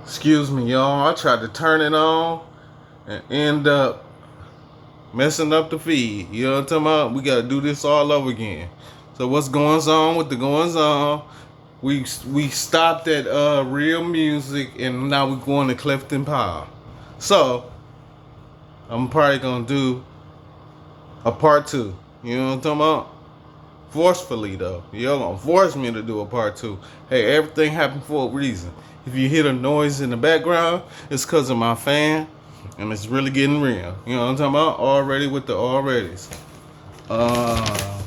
Excuse me, y'all. I tried to turn it on and end up messing up the feed. You know what I'm talking about? We gotta do this all over again. So what's going on with the goings on? We stopped at real music and now we're going to Clifton Powell. So I'm probably gonna do a part two. You know what I'm talking about? Forcefully though. You're gonna force me to do a part two. Hey, everything happened for a reason. If you hear the noise in the background, it's cause of my fan. And it's really getting real. You know what I'm talking about? Already with the alreadys. Uh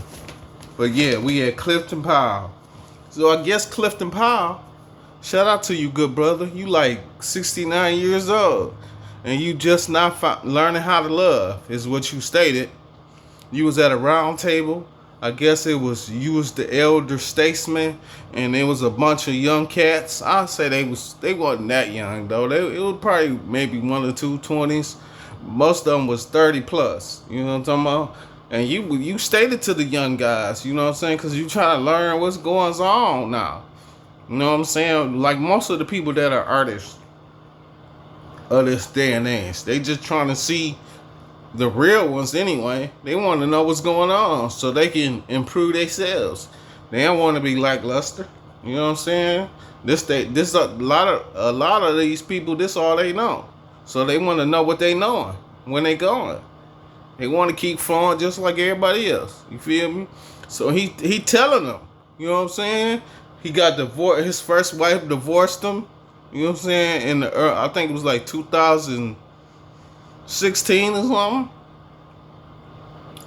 but yeah, we at Clifton Powell. So I guess Clifton Powell, shout out to you, good brother. You like 69 years old. And you just not learning how to love, is what you stated. You was at a round table. I guess it was you was the elder statesman, and there was a bunch of young cats. I'd say they wasn't that young though. It was probably maybe one or two 20s. Most of them was 30 plus. You know what I'm talking about? And you stated to the young guys. You know what I'm saying? Because you trying to learn what's going on now. You know what I'm saying? Like most of the people that are artists of this day and age, they just trying to see the real ones anyway. They want to know what's going on so they can improve themselves. They don't want to be lackluster. You know what I'm saying? This a lot of these people. This all they know. So they want to know what they knowing when they going. They want to keep flowing just like everybody else. You feel me? So he telling them. You know what I'm saying? He got divorced. His first wife divorced him. You know what I'm saying? In the I think it was like 2016 or something.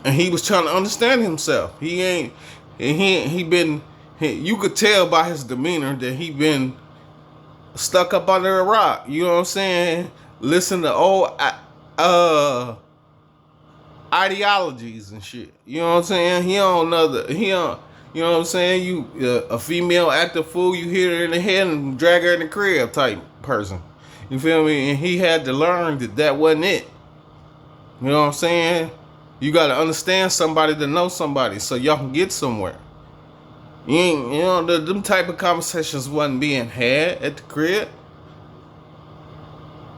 And he was trying to understand himself. He been you could tell by his demeanor that he been stuck up under a rock. You know what I'm saying? Listen to old ideologies and shit. You know what I'm saying? He don't know he don't. You know what I'm saying? You a female act a fool, you hit her in the head and drag her in the crib type person. You feel me? And he had to learn that wasn't it. You know what I'm saying? You gotta understand somebody to know somebody so y'all can get somewhere. Them type of conversations wasn't being had at the crib.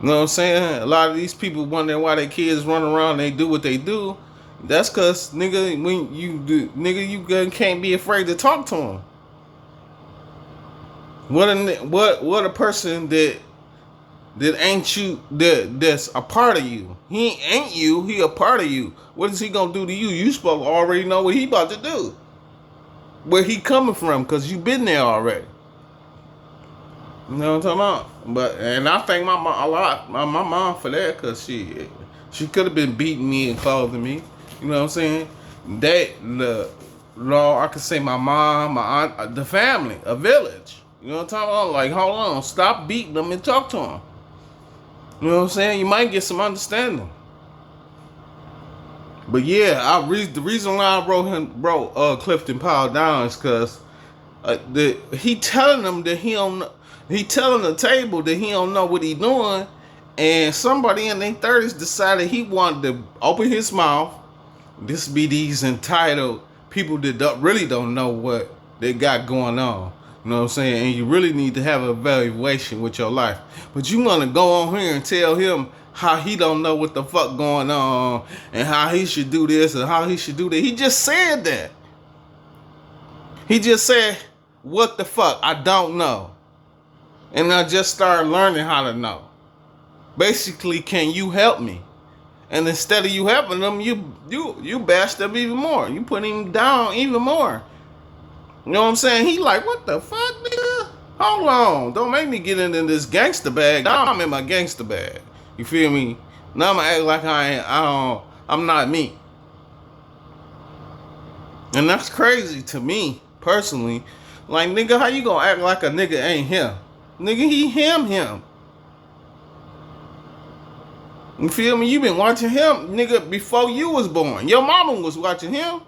You know what I'm saying? A lot of these people wondering why their kids run around and they do what they do. That's cause nigga, when you do, nigga, you can't be afraid to talk to them. What a person that ain't you, that's a part of you. He ain't you, he a part of you. What is he gonna do to you? You supposed to already know what he about to do. Where he coming from, cause you been there already. You know what I'm talking about? And I thank my mom a lot, my mom for that, cause she could have been beating me and clothing me. You know what I'm saying? I could say my mom, my aunt, the family, a village. You know what I'm talking about? Like, hold on, stop beating them and talk to them. You know what I'm saying? You might get some understanding. But yeah, the reason why I wrote Clifton Powell down is because he telling them that he don't. He telling the table that he don't know what he doing, and somebody in their 30s decided he wanted to open his mouth. This be these entitled people that really don't know what they got going on. You know what I'm saying? And you really need to have an evaluation with your life. But you want to go on here and tell him how he don't know what the fuck going on and how he should do this and how he should do that. He just said that. He just said, what the fuck? I don't know. And I just started learning how to know. Basically, can you help me? And instead of you helping them, you bash them even more. You put him down even more. You know what I'm saying? He like, what the fuck, nigga? Hold on. Don't make me get into this gangster bag. Now I'm in my gangster bag. You feel me? Now I'm gonna act like I'm not me. And that's crazy to me, personally. Like, nigga, how you gonna act like a nigga ain't him? Nigga, he him. You feel me? You been watching him, nigga, before you was born. Your mama was watching him.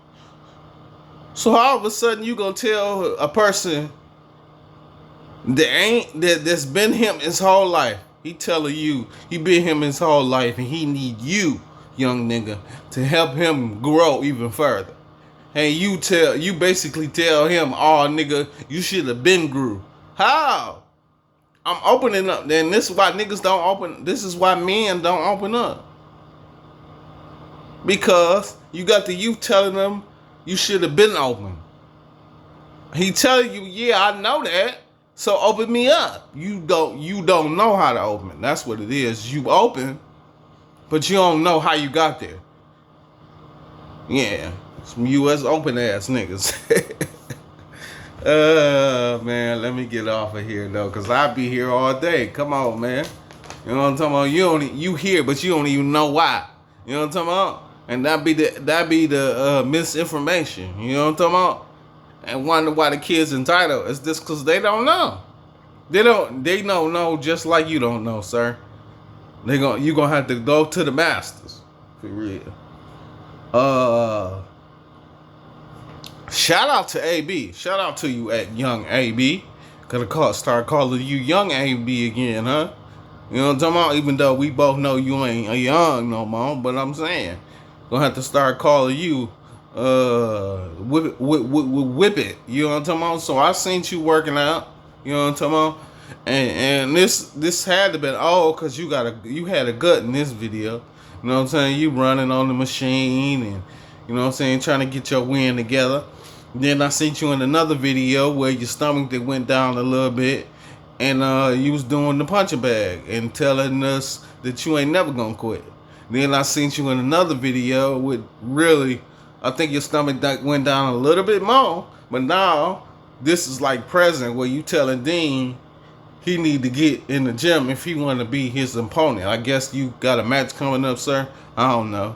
So all of a sudden you gonna tell a person that's been him his whole life. He telling you he been him his whole life and he need you, young nigga, to help him grow even further. And you basically tell him, oh nigga, you should have been grew. How? I'm opening up. Then this is why niggas don't open. This is why men don't open up. Because you got the youth telling them you should have been open. He telling you, yeah, I know that. So open me up. You don't know how to open. That's what it is. You open, but you don't know how you got there. Yeah. Some US open ass niggas. Man, let me get off of here though, cause I be here all day. Come on, man. You know what I'm talking about? You here, but you don't even know why. You know what I'm talking about? And that be the misinformation. You know what I'm talking about? And wonder why the kids entitled. It's just cause they don't know. They don't know just like you don't know, sir. You gonna have to go to the masters. For real. Shout out to AB. Shout out to you at Young AB. Gotta start calling you Young AB again, huh? You know what I'm talking about? Even though we both know you ain't young no more, but I'm saying, gonna have to start calling you whip it. You know what I'm talking about? So I seen you working out. You know what I'm talking about? And this had to been cause you had a gut in this video. You know what I'm saying? You running on the machine and you know what I'm saying, trying to get your wind together. Then I seen you in another video where your stomach that went down a little bit, and you was doing the punching bag and telling us that you ain't never gonna quit. Then I seen you in another video with really, I think your stomach went down a little bit more, but now this is like present where you telling Dean he need to get in the gym if he want to be his opponent. I guess you got a match coming up, sir. I don't know.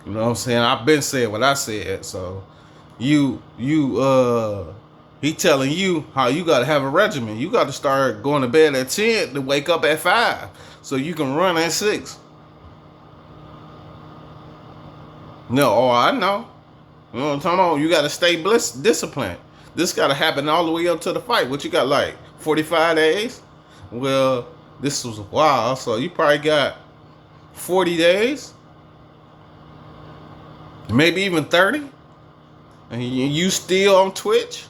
You know what I'm saying? I've been saying what I said, so he telling you how you gotta have a regimen. You gotta start going to bed at 10 to wake up at 5 so you can run at 6. No, I know. You know what I'm talking about? You gotta stay disciplined. This gotta happen all the way up to the fight. What you got, like 45 days? Well, this was a while, so you probably got 40 days. Maybe even 30. And you still on Twitch?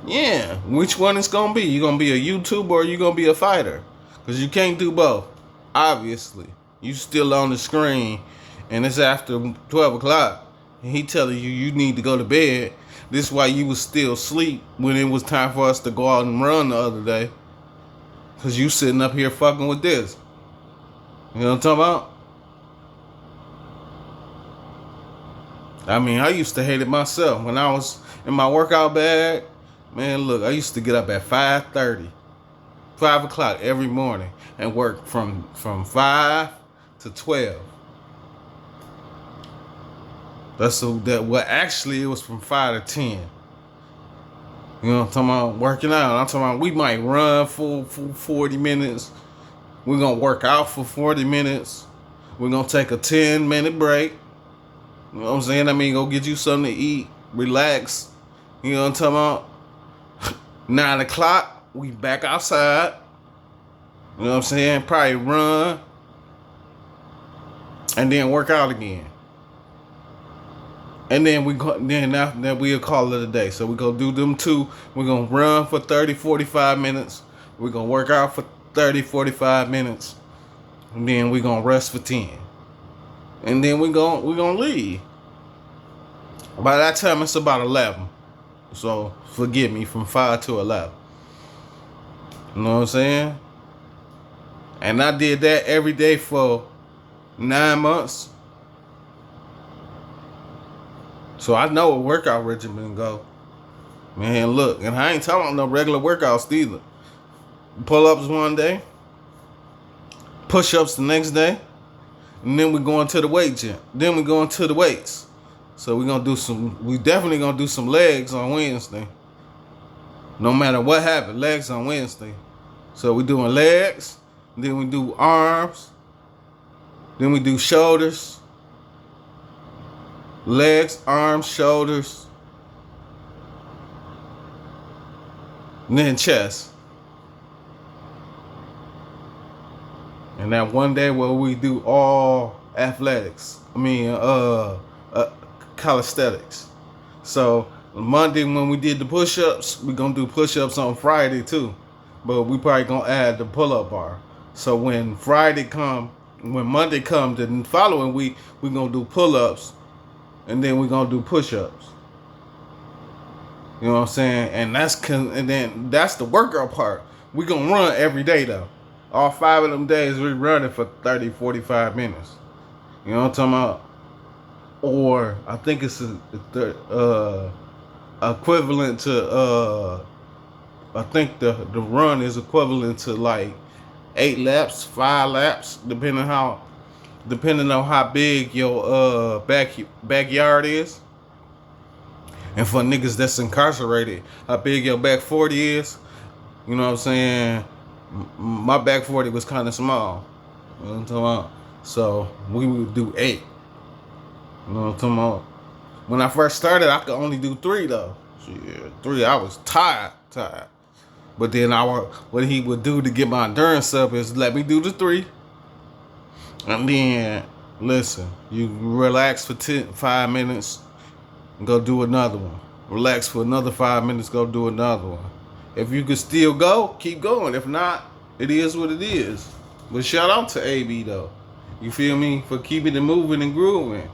Yeah. Which one is going to be? You going to be a YouTuber or you going to be a fighter? Because you can't do both. Obviously. You still on the screen. And it's after 12 o'clock. And he telling you need to go to bed. This is why you was still asleep when it was time for us to go out and run the other day. Because you sitting up here fucking with this. You know what I'm talking about? I mean, I used to hate it myself. When I was in my workout bag, man, look, I used to get up at 5:30, 5 o'clock every morning and work from 5 to 12. Well, actually, it was from 5 to 10. You know what I'm talking about? Working out. I'm talking about we might run for 40 minutes. We're going to work out for 40 minutes. We're going to take a 10-minute break. You know what I'm saying? I mean, go get you something to eat, relax. You know what I'm talking about? 9 o'clock, we back outside. You know what I'm saying? Probably run. And then work out again. And then after that we'll call it a day. So we gonna do them two. We're gonna run for 30, 45 minutes. We're gonna work out for 30, 45 minutes. And then we're gonna rest for 10. And then we're gonna leave. By that time it's about 11. So forgive me, from 5 to 11. You know what I'm saying? And I did that every day for 9 months. So I know a workout regimen go. Man, look, and I ain't talking about no regular workouts either. Pull-ups one day, push-ups the next day, and then we're going to the weight gym. Then we're going to the weights. So we definitely gonna do some legs on Wednesday. No matter what happens, legs on Wednesday. So we're doing legs, then we do arms, then we do shoulders. Legs, arms, shoulders, and then chest. And that one day where we do all athletics. Calisthenics. So Monday when we did the push-ups, we're gonna do push-ups on Friday too. but we probably gonna add the pull-up bar. So when Monday comes, the following week we gonna do pull-ups, and then we gonna do push-ups. You know what I'm saying? And then that's the workout part. We gonna run every day though. All 5 of them days we running for 30, 45 minutes. You know what I'm talking about? Or I think it's equivalent to I think the run is equivalent to like 8 laps, 5 laps, depending on how big your backyard is. And for niggas that's incarcerated, how big your back 40 is. You know what I'm saying? My back 40 was kind of small. You know what I'm talking about? So we would do 8. You know what I'm talking about? When I first started, I could only do 3 though. Shit, 3, I was tired. But then what he would do to get my endurance up is let me do the 3. And then, listen, you relax for 5 minutes, and go do another one. Relax for another 5 minutes, go do another one. If you can still go, keep going. If not, it is what it is. But shout out to AB though. You feel me? For keeping it moving and grooving.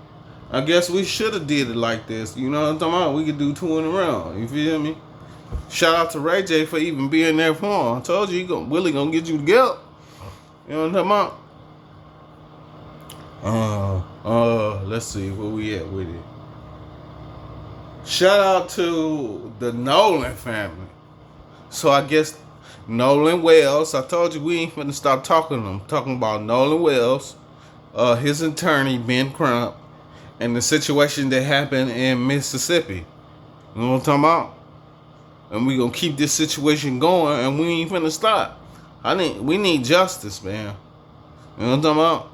I guess we should have did it like this. You know what I'm talking about? We could do 2 in a row. You feel me? Shout out to Ray J for even being there for him. I told you, Willie gonna get you together. You know what I'm talking about? Let's see where we at with it. Shout out to the Nolan family. So I guess Nolan Wells. I told you we ain't finna stop talking to them. Talking about Nolan Wells, his attorney Ben Crump, and the situation that happened in Mississippi. You know what I'm talking about? And we gonna keep this situation going, and we ain't finna stop. We need justice, man. You know what I'm talking about?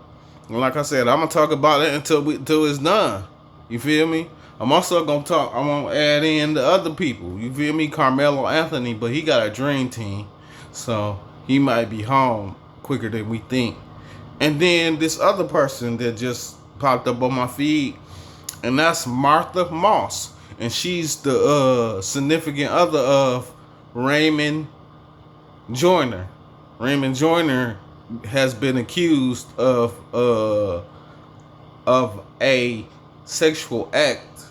And like I said, I'm gonna talk about it until it's done. You feel me? I'm also gonna I'm gonna add in the other people. You feel me? Carmelo Anthony, but he got a dream team, so he might be home quicker than we think. And then this other person that just popped up on my feed, and that's Martha Moss. And she's the significant other of Raymond Joyner. Raymond Joyner has been accused of a sexual act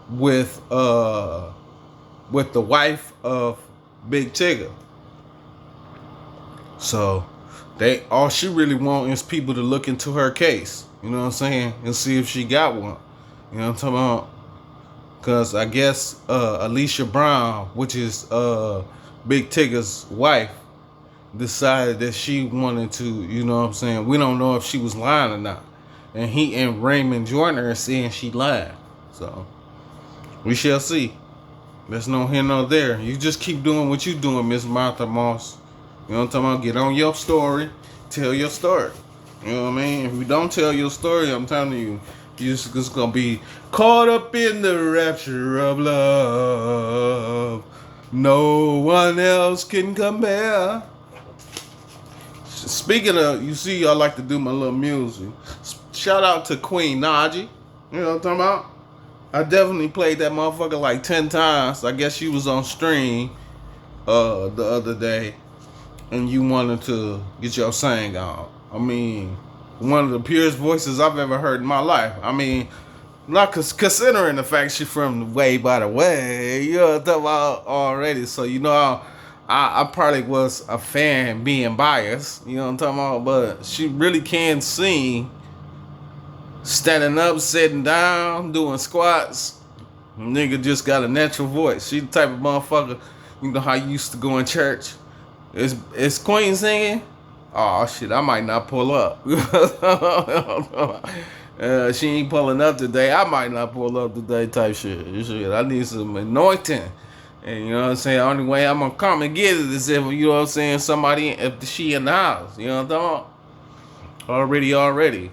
with the wife of Big Tigger. So all she really wants is people to look into her case. You know what I'm saying? And see if she got one. You know what I'm talking about? Because I guess Alicia Brown, which is Big Tigger's wife, decided that she wanted to, you know what I'm saying? We don't know if she was lying or not. And Raymond Joyner is saying she lied. So we shall see. There's no here nor there. You just keep doing what you doing, Miss Martha Moss. You know what I'm talking about? Get on your story. Tell your story. You know what I mean? If you don't tell your story, I'm telling you, you're just going to be caught up in the rapture of love. No one else can compare. Speaking of, you see, I like to do my little music. Shout out to Queen Naji. You know what I'm talking about? I definitely played that motherfucker like 10 times. I guess she was on stream the other day, and you wanted to get your sang on. I mean, one of the purest voices I've ever heard in my life. I mean, not considering the fact she from Way by the Way, you know what I'm talking about already. So, you know, I probably was a fan being biased, you know what I'm talking about, but she really can sing, standing up, sitting down, doing squats. Nigga just got a natural voice. She the type of motherfucker, you know how you used to go in church. Is Queen singing? Oh shit, I might not pull up. She ain't pulling up today. I might not pull up today type shit. I need some anointing. And you know what I'm saying? The only way I'm gonna come and get it is if, you know what I'm saying, if she in the house. You know what I'm talking about? Already.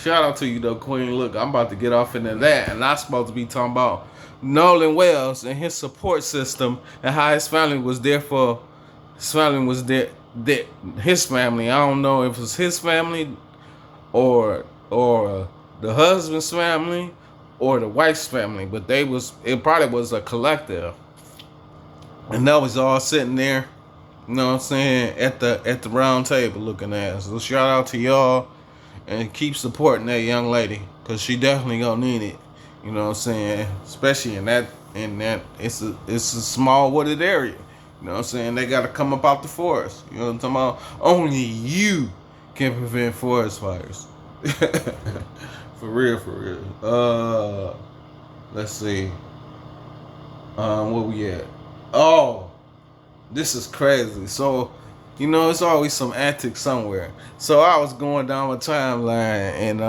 Shout out to you though, Queen. Look, I'm about to get off into that, and I'm supposed to be talking about Nolan Wells and his support system and how his family was there for. His family was there. His family. I don't know if it's his family, or the husband's family, or the wife's family, but it probably was a collective, and that was all sitting there You know what I'm saying? At the round table looking at. So shout out to y'all and keep supporting that young lady because she definitely gonna need it. You know what I'm saying? Especially in that it's a small wooded area. You know what I'm saying? They gotta come up out the forest. You know what I'm talking about? Only you can prevent forest fires. For real, for real. Let's see. Where we at? Oh, this is crazy. So, it's always some antics somewhere. So I was going down my timeline and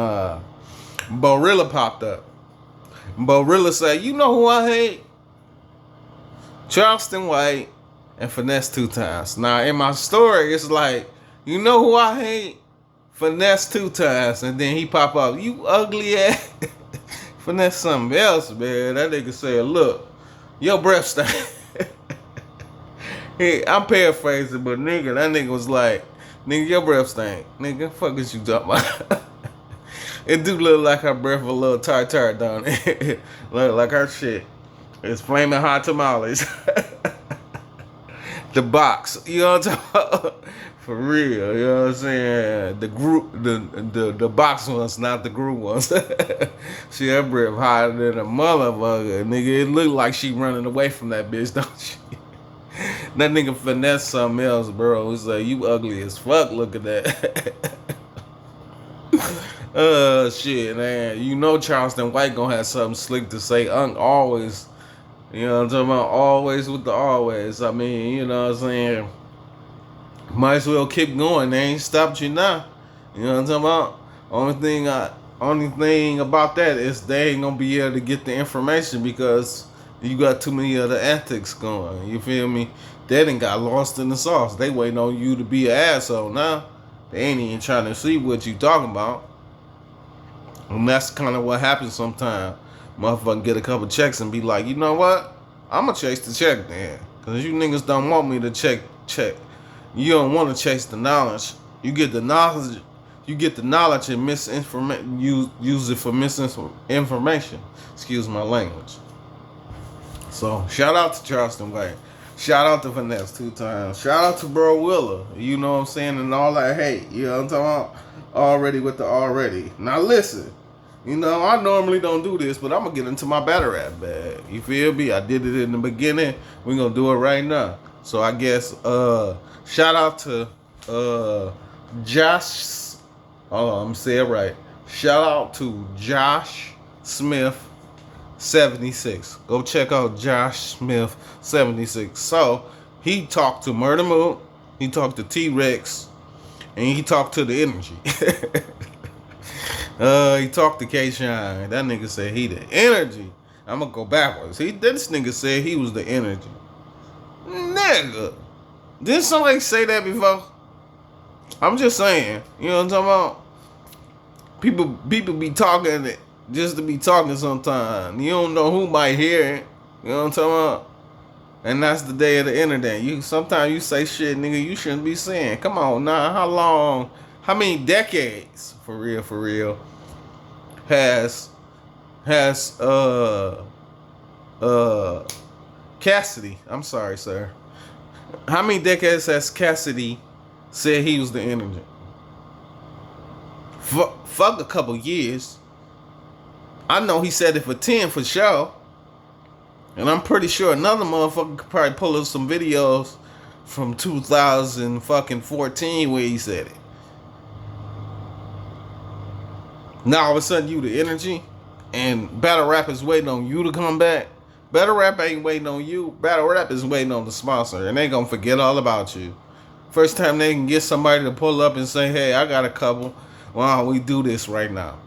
Barilla popped up. Barilla said, "You know who I hate? Charleston White and Finesse 2 Times." Now in my story, it's like, "You know who I hate? Finesse 2 Times," and then he pop up, "You ugly ass." Finesse something else, man. That nigga said, "Look, your breath stink." Hey, I'm paraphrasing, but nigga, that nigga was like, "Nigga, your breath stink." Nigga, fuck is you talking about? It do look like her breath a little tartar down there. Look like her shit. It's flaming hot tamales. The box, you know what I'm talking about? For real, you know what I'm saying? The group, the box ones, not the group ones. She, her breath hotter than a motherfucker, nigga. It look like she running away from that bitch, don't she? That nigga Finesse something else, bro. He's like, "You ugly as fuck, look at that." Shit, man. You know Charleston White gonna have something slick to say. Always, you know what I'm talking about? Always with the always. I mean, you know what I'm saying? Might as well keep going. They ain't stopped you now. You know what I'm talking about? Only thing about that is they ain't gonna be able to get the information because you got too many other antics going. You feel me? They done got lost in the sauce. They waiting on you to be an asshole now. They ain't even trying to see what you talking about. And that's kind of what happens sometimes. Motherfucker get a couple checks and be like, "You know what? I'ma chase the check then. Cause you niggas don't want me to check. You don't want to chase the knowledge. You get the knowledge. You get the knowledge and misinformation. Use it for misinformation. Excuse my language." So shout out to Charleston White. Shout out to Finesse 2 Times. Shout out to Bro Willa. You know what I'm saying? And all that hate. You know what I'm talking about? Already with the already. Now listen. I normally don't do this, but I'm going to get into my battle rap bag. You feel me? I did it in the beginning. We're going to do it right now. So I guess, shout out to Josh. Hold on, I'm going to say it right. Shout out to Josh Smith 76. Go check out Josh Smith 76. So he talked to Murder Moon, he talked to T-Rex, and he talked to the Energy. He talked to K-Shine. That nigga said he the Energy. I'm gonna go backwards. This nigga said he was the Energy. Nigga, didn't somebody say that before? I'm just saying. You know what I'm talking about? People be talking it just to be talking sometimes. You don't know who might hear it. You know what I'm talking about? And that's the day of the internet. Sometimes you say shit, nigga, you shouldn't be saying. Come on, now, how many decades, for real, has Cassidy, I'm sorry, sir. How many decades has Cassidy said he was the Energy? Fuck a couple years. I know he said it for 10 for sure. And I'm pretty sure another motherfucker could probably pull up some videos from 2014 where he said it. Now all of a sudden you the Energy and battle rap is waiting on you to come back. Battle rap ain't waiting on you. Battle rap is waiting on the sponsor and they gonna forget all about you. First time they can get somebody to pull up and say, "Hey, I got a couple. Why don't we do this right now?"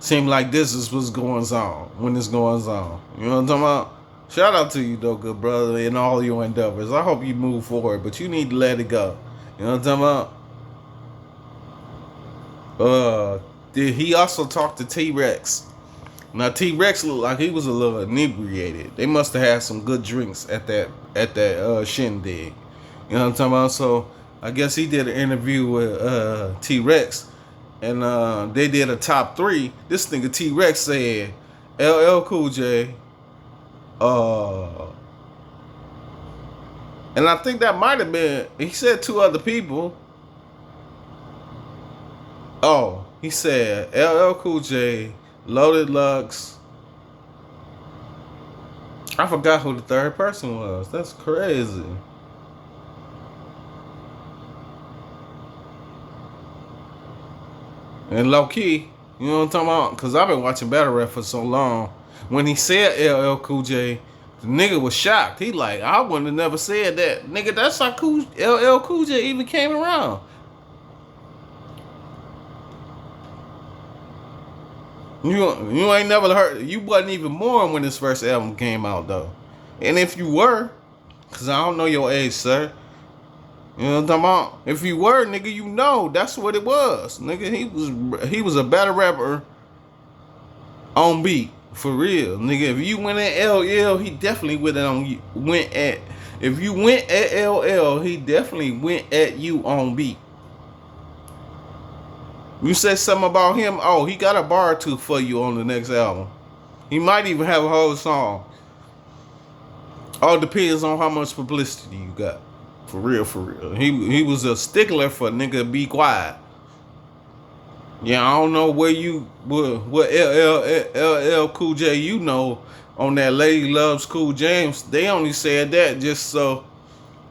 Seem like this is what's going on when it's going on. You know what I'm talking about? Shout out to you though, good brother, and all your endeavors. I hope you move forward, but you need to let it go. You know what I'm talking about? He also talked to T-Rex. Now T-Rex looked like he was a little inebriated. They must have had some good drinks at that shindig. You know what I'm talking about? So I guess he did an interview with T-Rex. And they did a top 3. This nigga T-Rex said LL Cool J, And I think that might have been, he said two other people. Oh, he said LL Cool J, Loaded Lux. I forgot who the third person was. That's crazy. And low key, you know what I'm talking about? Because I've been watching Battle Rap for so long. When he said LL Cool J, the nigga was shocked. He like, I wouldn't have never said that. Nigga, that's how LL Cool J even came around. You ain't never heard, you wasn't even born when this first album came out though. And if you were, cause I don't know your age, sir. You know what I'm talking about? If you were, nigga, you know that's what it was. Nigga, he was a battle rapper on beat. For real. Nigga, if you went at LL, he definitely went at if you went at LL, he definitely went at you on beat. You said something about him, oh, he got a bar or two for you on the next album. He might even have a whole song. All depends on how much publicity you got. For real, for real. He was a stickler for nigga be quiet. Yeah, I don't know what LL Cool J you know on that Lady Loves Cool James. They only said that just so,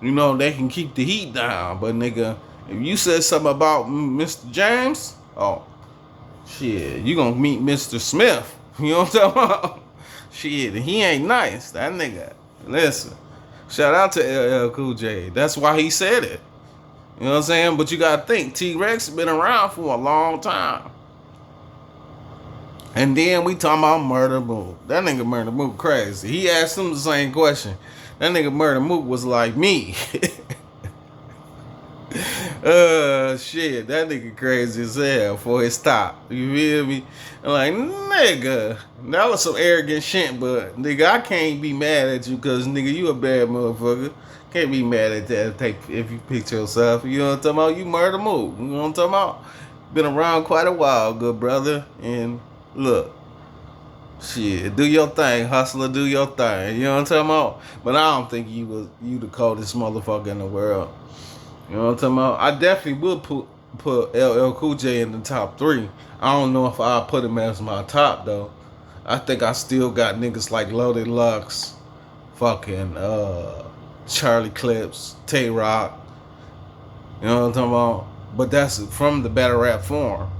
you know, they can keep the heat down. But nigga, if you said something about Mr. James, oh, shit, you gonna meet Mr. Smith. You know what I'm talking about? Shit, he ain't nice. That nigga. Listen, shout out to LL Cool J. That's why he said it. You know what I'm saying? But you gotta think, T-Rex been around for a long time. And then we talking about Murder Mook. That nigga Murder Mook crazy. He asked him the same question. That nigga Murder Mook was like me. Shit, that nigga crazy as hell for his top. You feel me? I'm like, nigga, that was some arrogant shit, but nigga, I can't be mad at you because nigga, you a bad motherfucker. Can't be mad at that if you picked yourself. You know what I'm talking about? You Murder Mook. You know what I'm talking about? Been around quite a while, good brother. And look, shit, do your thing, hustler, do your thing. You know what I'm talking about? But I don't think you the coldest motherfucker in the world. You know what I'm talking about? I definitely would put LL Cool J in the top 3. I don't know if I'll put him as my top though. I think I still got niggas like Loaded Lux, fucking Charlie Clips, Tay Rock. You know what I'm talking about? But that's from the battle rap form.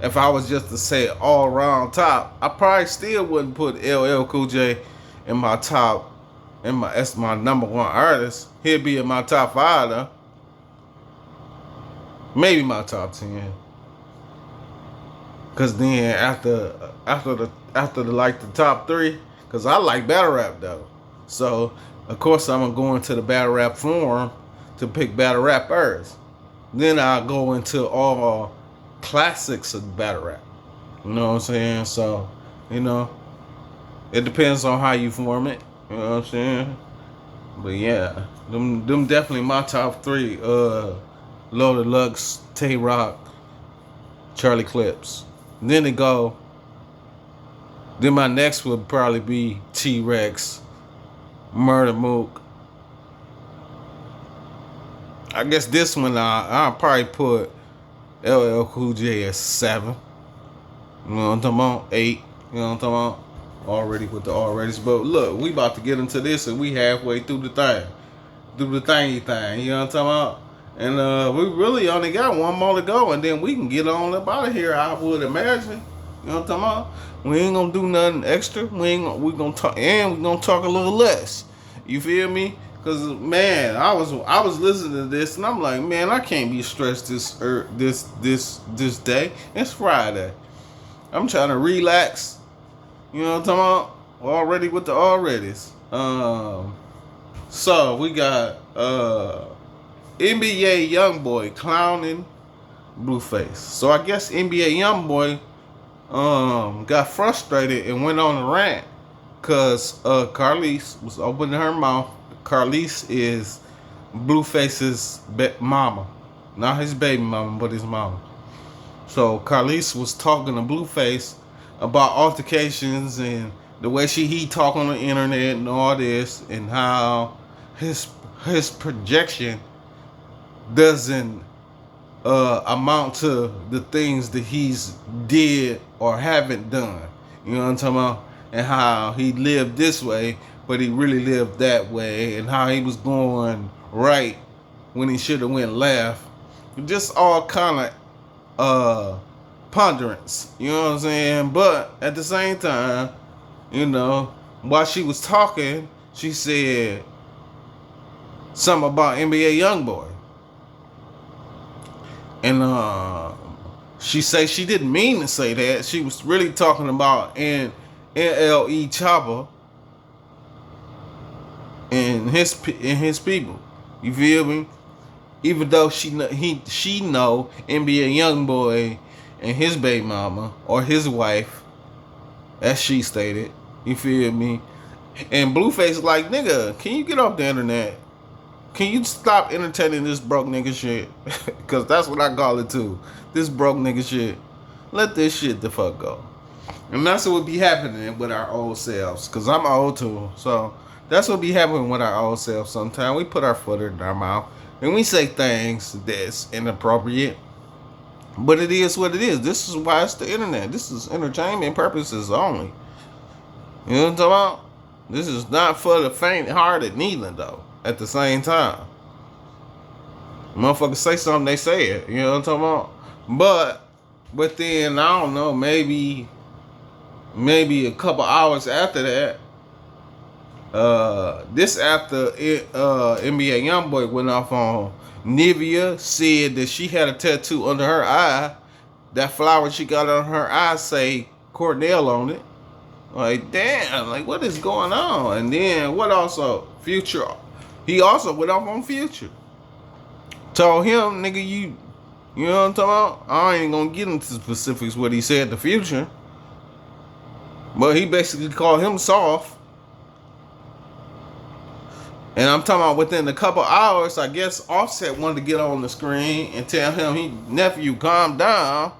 If I was just to say all around top, I probably still wouldn't put LL Cool J in my top, that's my number 1 artist. He'd be in my top 5 though. Maybe my top 10. Cause then after the like the top 3, cause I like battle rap though. So of course I'm gonna go into the battle rap form to pick battle rappers. Then I'll go into all classics of battle rap. You know what I'm saying? So, you know, it depends on how you form it. You know what I'm saying? But yeah, them definitely my top 3. Loaded Lux, Tay Rock, Charlie Clips. And then then my next would probably be T-Rex, Murder Mook. I guess this one I'll probably put LL Cool J at 7. You know what I'm talking about? 8. You know what I'm talking about? Already with the alreadys. But look, we about to get into this and we halfway through the thing. Through the thingy thing. You know what I'm talking about? And we really only got one more to go, and then we can get on up out of here, I would imagine. You know what I'm talking about? We ain't gonna do nothing extra. We gonna talk, and we gonna talk a little less. You feel me? Cause man, I was listening to this, and I'm like, man, I can't be stressed this day. It's Friday. I'm trying to relax. You know what I'm talking about? Already with the alreadys. So we got NBA Youngboy clowning Blueface. So I guess NBA Youngboy got frustrated and went on a rant because Carlise was opening her mouth. Carlise is Blueface's mama. Not his baby mama, but his mama. So Carlise was talking to Blueface about altercations and the way he talk on the internet and all this, and how his projection doesn't amount to the things that he's did or haven't done. You know what I'm talking about? And how he lived this way, but he really lived that way, and how he was going right when he should have went left. Just all kind of ponderance. You know what I'm saying? But at the same time, you know, while she was talking, she said something about NBA YoungBoy. And she said she didn't mean to say that. She was really talking about NLE Choppa and his people. You feel me? Even though she know NBA YoungBoy and his baby mama or his wife, as she stated. You feel me? And Blueface like, nigga, can you get off the internet? Can you stop entertaining this broke nigga shit? Because that's what I call it too. This broke nigga shit. Let this shit the fuck go. And that's what be happening with our old selves. Because I'm old too. So that's what be happening with our old selves sometimes. We put our foot in our mouth. And we say things that's inappropriate. But it is what it is. This is why it's the internet. This is entertainment purposes only. You know what I'm talking about? This is not for the faint-hearted neither, though. At the same time, motherfuckers say something, they say it. You know what I'm talking about? But then I don't know. Maybe a couple hours after that, this after NBA YoungBoy went off on Nivea, said that she had a tattoo under her eye. That flower she got on her eye say Cornell on it. Like, damn, like, what is going on? And then what also? Future. He also went off on Future. Told him, nigga, you know what I'm talking about? I ain't gonna get into specifics what he said to Future. But he basically called him soft. And I'm talking about within a couple hours, I guess Offset wanted to get on the screen and tell him, nephew, calm down.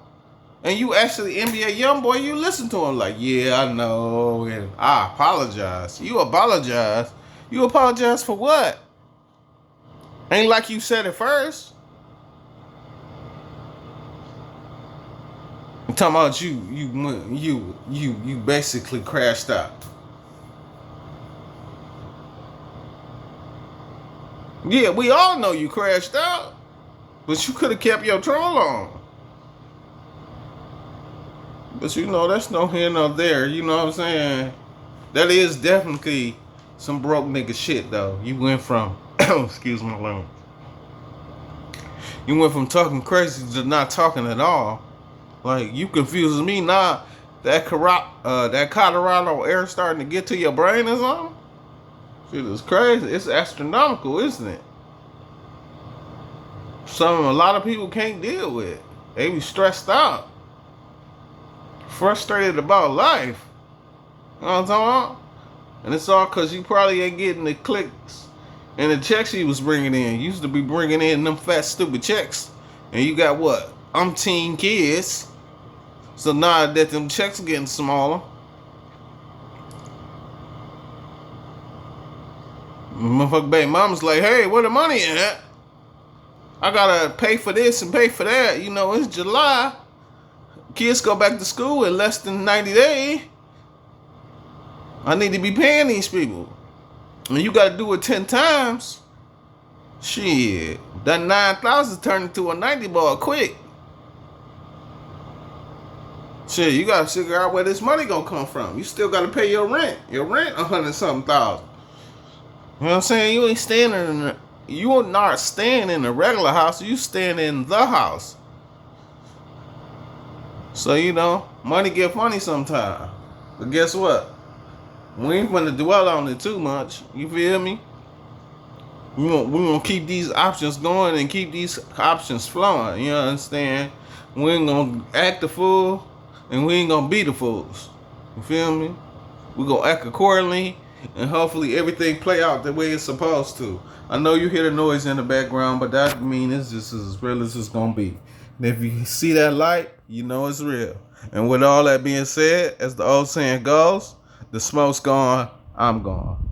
And you actually, NBA YoungBoy, you listen to him like, yeah, I know, and I apologize. You apologize? You apologize for what? Ain't like you said it first. I'm talking about you basically crashed out. Yeah, we all know you crashed out, but you could have kept your troll on. But you know, that's no here nor there. You know what I'm saying? That is definitely some broke nigga shit, though. You went from, excuse my language. You went from talking crazy to not talking at all. Like, you confusing me now. That Colorado air starting to get to your brain or something? Shit is crazy. It's astronomical, isn't it? Something a lot of people can't deal with. They be stressed out. Frustrated about life. You know what I'm talking about? And it's all because you probably ain't getting the clicks and the checks you was bringing in. You used to be bringing in them fat, stupid checks. And you got what? Umpteen kids. So now that them checks are getting smaller, motherfucker baby mama's like, hey, where the money at? I gotta pay for this and pay for that. You know, it's July. Kids go back to school in less than 90 days. I need to be paying these people. And you gotta do it 10 times. Shit. That 9,000 turned into a 90 ball quick. Shit, you gotta figure out where this money gonna come from. You still gotta pay your rent. Your rent 100-something thousand. You know what I'm saying? You are not staying in a regular house. You staying in the house. So, you know, money get funny sometimes. But guess what? We ain't gonna dwell on it too much. You feel me? We gonna keep these options going and keep these options flowing. You understand? We ain't gonna act the fool and we ain't gonna be the fools. You feel me? We gonna act accordingly and hopefully everything play out the way it's supposed to. I know you hear the noise in the background, but that means it's just as real as it's gonna be. And if you see that light, you know it's real. And with all that being said, as the old saying goes, the smoke's gone, I'm gone.